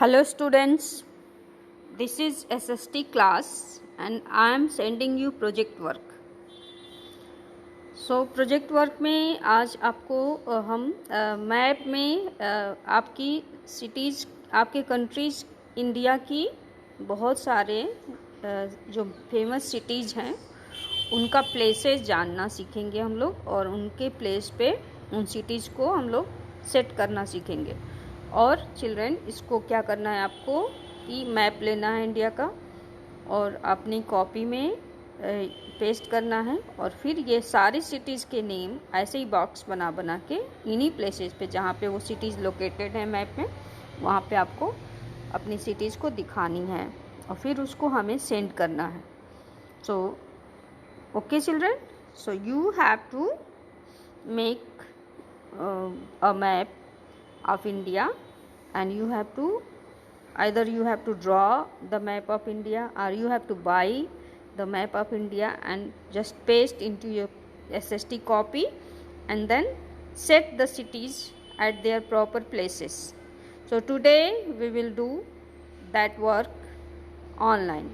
Hello students, this is SST class and I am sending you project work. So project work में आज आपको हम map में आपकी सिटीज़, आपके कंट्रीज़ इंडिया की बहुत सारे जो फेमस सिटीज़ हैं उनका प्लेसेस जानना सीखेंगे हम लोग और उनके प्लेस पे उन सिटीज़ को हम लोग सेट करना सीखेंगे। और चिल्ड्रन इसको क्या करना है आपको कि मैप लेना है इंडिया का और अपनी कॉपी में पेस्ट करना है और फिर ये सारी सिटीज़ के नेम ऐसे ही बॉक्स बना बना के इन्हीं प्लेसेस पे जहाँ पे वो सिटीज़ लोकेटेड है मैप में वहाँ पे आपको अपनी सिटीज़ को दिखानी है और फिर उसको हमें सेंड करना है। So okay children, so you have to make a map of India and you have to either you have to draw the map of India or you have to buy the map of India and just paste into your SST copy and then set the cities at their proper places. So today we will do that work online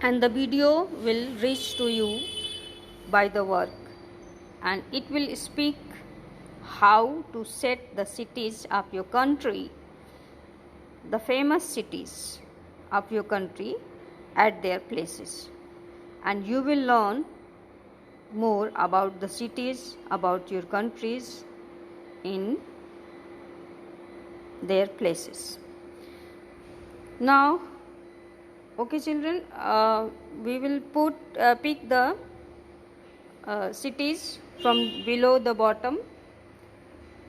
and the video will reach to you by the work and it will speak how to set the cities of your country, the famous cities of your country at their places, and you will learn more about the cities, about your countries in their places. Now, okay children, we will pick the cities from below the bottom.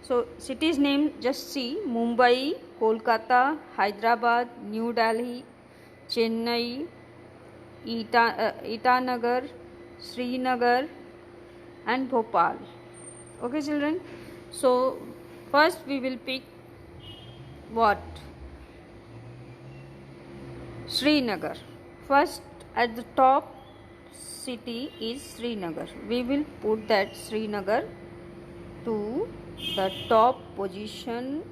So cities name just see Mumbai, Kolkata, Hyderabad, New Delhi, Chennai, Itanagar, Srinagar and Bhopal. Okay children, so first we will pick what? Srinagar. First at the top city is Srinagar. We will put that Srinagar to the top position.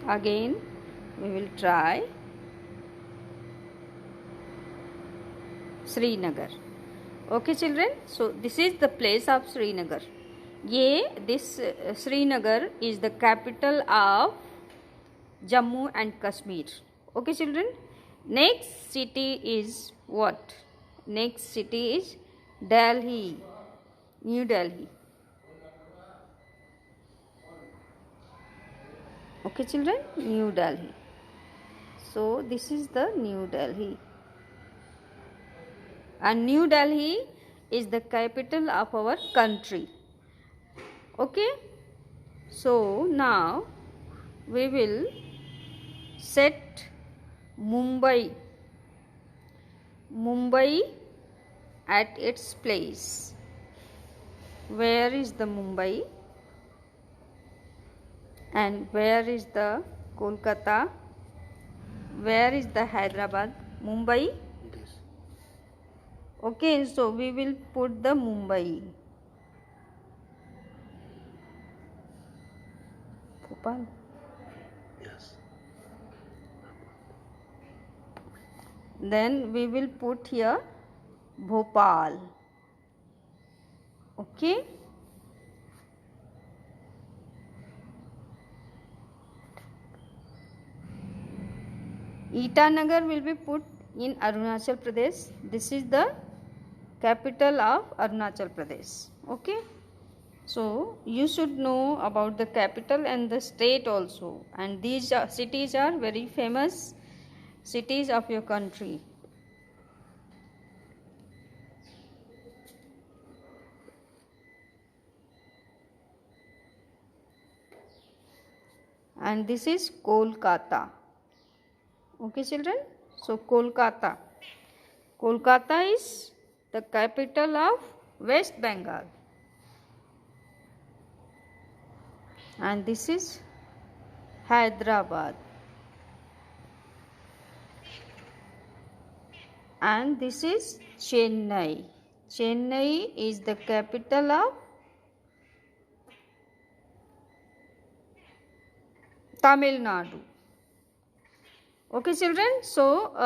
Again we will try Srinagar. Okay children, so this is the place of Srinagar. This Srinagar is the capital of Jammu and Kashmir. Okay children, next city is what? Next city is Delhi, New Delhi. Okay children, New Delhi. So this is the New Delhi. And New Delhi is the capital of our country. Okay. So now we will set Mumbai at its place. Where is the Mumbai? And where is the Kolkata? Where is the Hyderabad? Mumbai? Yes. Okay, so we will put the Mumbai. Bhopal. Yes. Then we will put here Bhopal. Okay. Itanagar will be put in Arunachal Pradesh. This is the capital of Arunachal Pradesh. Okay. So you should know about the capital and the state also, and these cities are very famous cities of your country. And this is Kolkata. Okay children, so Kolkata is the capital of West Bengal, and this is Hyderabad, and this is Chennai. Chennai is the capital of Tamil Nadu. Okay, children. So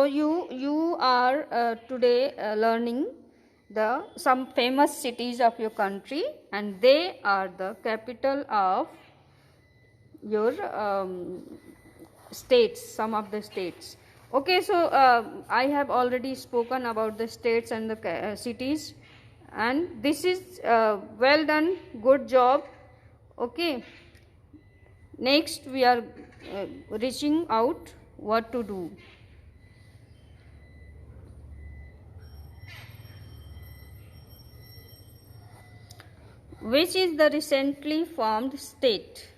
you are today learning some famous cities of your country, and they are the capital of your states, some of the states. Okay, so I have already spoken about the states and the cities, and this is well done, good job. Okay, next we are reaching out what to do. Which is the recently formed state?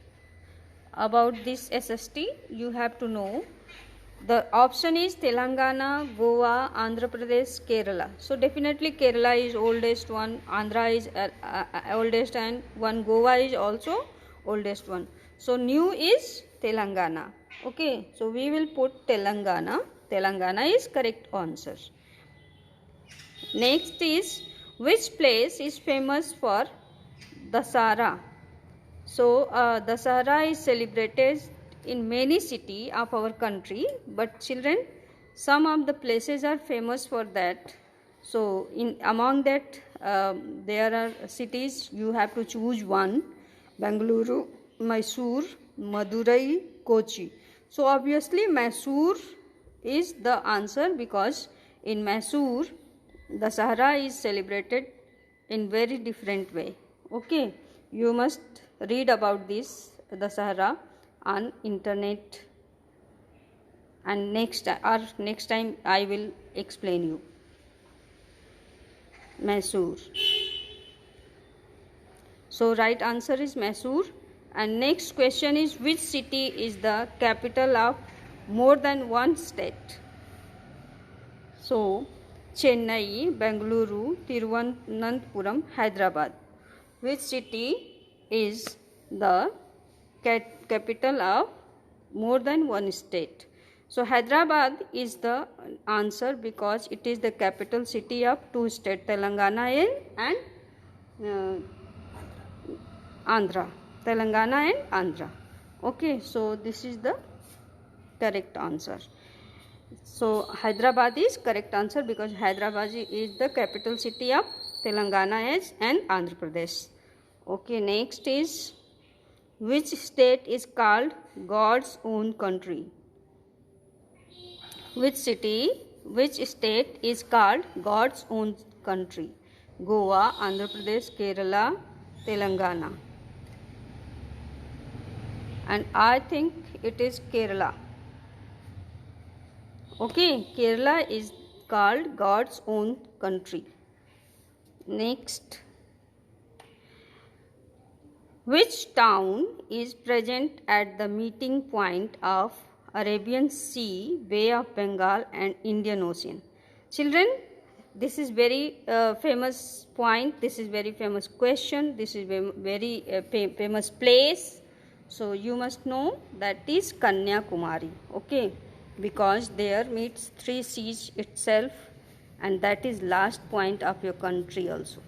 About this SST you have to know. The option is Telangana, Goa, Andhra Pradesh, Kerala. So definitely Kerala is oldest one, Andhra is oldest, and one Goa is also oldest one. So new is Telangana. Okay, so we will put Telangana. Telangana is correct answer. Next is, which place is famous for Dasara? So Dasara is celebrated in many cities of our country, but children, some of the places are famous for that. So among that there are cities, you have to choose one: Bengaluru, Mysore, Madurai, Kochi. So obviously Mysore is the answer, because in Mysore Dasara is celebrated in very different way. Okay, you must read about this Dasara on internet, and next time I will explain you. Mysore. So right answer is Mysore. And next question is, which city is the capital of more than one state? So Chennai, Bengaluru, Tiruvananthapuram, Hyderabad. Which city is the capital of more than one state? So Hyderabad is the answer, because it is the capital city of two states, Telangana and Andhra. Telangana and Andhra. Okay, so this is the correct answer. So Hyderabad is correct answer, because Hyderabad is the capital city of Telangana and Andhra Pradesh. Okay, next is, which state is called God's own country? Which state is called God's own country? Goa, Andhra Pradesh, Kerala, Telangana. And I think it is Kerala. Okay, Kerala is called God's own country. Next, which town is present at the meeting point of Arabian Sea, Bay of Bengal and Indian Ocean? Children, this is very famous point, this is very famous question, this is very famous place. So you must know that is Kanyakumari. Okay, because there meets three seas itself, and that is last point of your country also.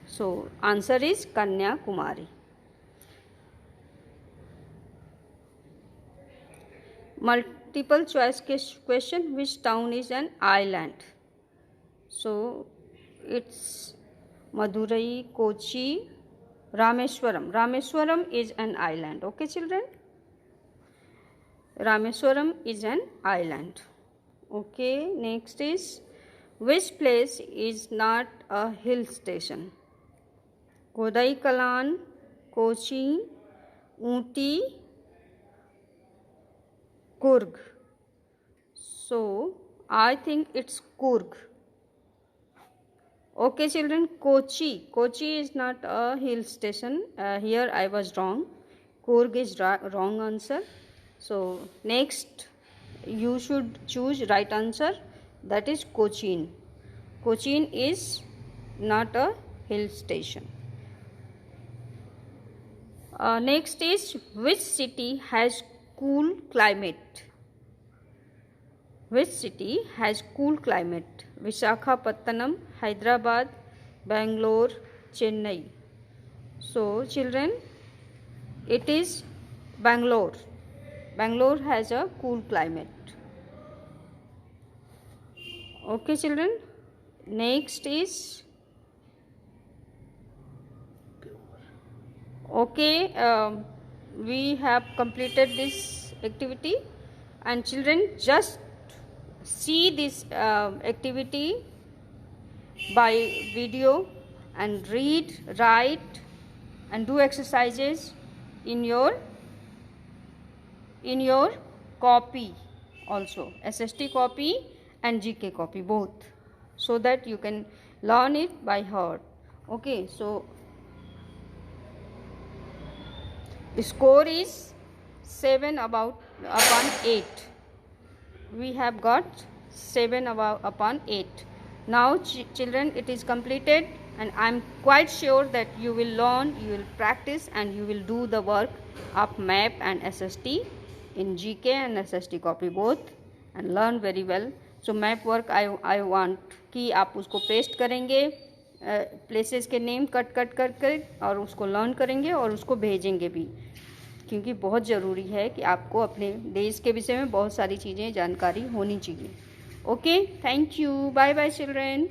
So answer is Kanyakumari. Multiple choice question, which town is an island? So it's Madurai, Kochi, Rameswaram. Rameswaram is an island. Okay, children? Rameswaram is an island. Okay, next is, which place is not a hill station? Kodai-Kalan, Kochi, Ooty, Coorg. So I think it's Coorg. Okay, children, Kochi. Kochi is not a hill station. Here I was wrong. Coorg is wrong answer. So next you should choose right answer, that is Cochin. Cochin is not a hill station. Next is, which city has cool climate? Which city has cool climate? Visakhapatnam, Hyderabad, Bangalore, Chennai. So children, It is Bangalore. Bangalore has a cool climate. Okay, children. Next is okay. We have completed this activity, and children, just see this activity by video and read, write, and do exercises in your copy also, SST copy and GK copy both, so that you can learn it by heart. Okay, so the score is 7 upon 8. We have got 7 upon 8. Now children, it is completed, and I am quite sure that you will learn, you will practice, and you will do the work of MAP and SST in GK and SST copy both, and learn very well. So MAP work I want कि आप उसको paste करेंगे, places के name cut कर और उसको learn करेंगे और उसको भेजेंगे भी, क्योंकि बहुत ज़रूरी है कि आपको अपने देश के विषय में बहुत सारी चीज़ें जानकारी होनी चाहिए. Okay, thank you, bye bye children.